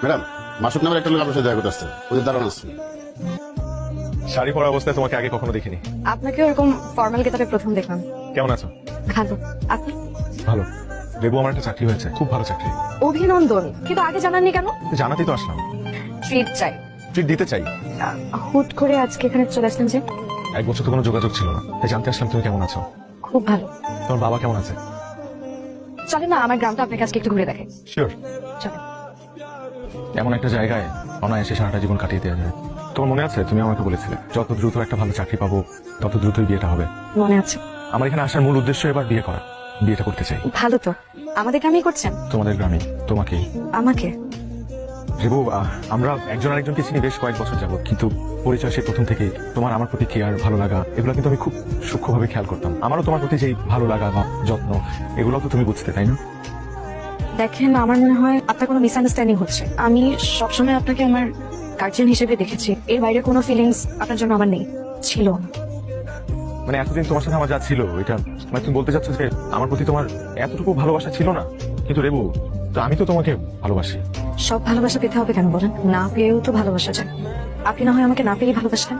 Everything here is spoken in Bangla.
ম্যাডাম, মাসুক নামের একটা লোক আপনার সাথে দেখা করতে আসছে, ওদের দাঁড়ানো আছে। শাড়ি পরা অবস্থায় তোমাকে আগে কখনো দেখিনি। আপনাকে এরকম ফর্মাল গেটআপে প্রথম দেখলাম। কেমন আছো? ভালো, আপনি? ভালো। লেবু, আমার একটা চাকরি হয়েছে, খুব ভালো চাকরি। অভিনন্দন, কিন্তু আগে জানাননি কেন? জানাতেই তো আসলাম। ট্রিট চাই। ট্রিট দিতে চাই। হুট করে আজকে এখানে চলে আসলেন যে? 1 বছর তো কোনো যোগাযোগ ছিল না, তাই জানতে আসলাম তুমি কেমন আছো। খুব ভালো। তোমার বাবা কেমন আছে? চলে না আমার গ্রামটা আপনাকে আজকে একটু ঘুরে দেখে। শিওর। চলে। এমন একটা জায়গায় অনায়াসে সারাটা জীবন কাটিয়ে দেওয়া যায়। তোমার মনে আছে তুমি আমাকে বলেছিলে যত দ্রুত একটা ভালো চাকরি পাবো তত দ্রুতই বিয়েটা হবে। মনে আছে। আমার এখানে আসার মূল উদ্দেশ্য এবার বিয়ে করা। বিয়েটা করতে চাই। ভালো তো, আমাদের গ্রামেই করছেন? তোমাদের গ্রামে। তোমাকে? আমাকে? রেবু, আমরা একজন আরেকজনকে চিনি বেশ কয়েক বছর যাবত, কিন্তু পরিচয় সে প্রথম থেকে তোমার আমার প্রতি কেয়ার, ভালো লাগা এগুলো কিন্তু আমি খুব সূক্ষ্মভাবে খেয়াল করতাম। আমারও তোমার প্রতি যে ভালো লাগা বা যত্ন এগুলো তো তুমি বুঝতে, তাই না? দেখেন, আমার মনে হয় আপনার কোনো মিসআন্ডারস্ট্যান্ডিং হচ্ছে। আমি সবসময় আপনাকে আমার গার্জিয়ান হিসেবে দেখেছি, এর বাইরে কোনো ফিলিংস আপনার জন্য আমার নেই, ছিল না। মানে এতদিন তোমার সাথে আমার যা ছিল এটা মানে তুমি বলতে চাচ্ছ যে আমার প্রতি তোমার এতটুকু ভালোবাসা ছিল না? কিন্তু রেবু, তো আমি তো তোমাকে ভালোবাসি। সব ভালোবাসা পেতে হবে কেন বলেন? না পেয়েও তো ভালোবাসা যায়। আপনি না হয় আমাকে না পেয়ে ভালোবাসলেন।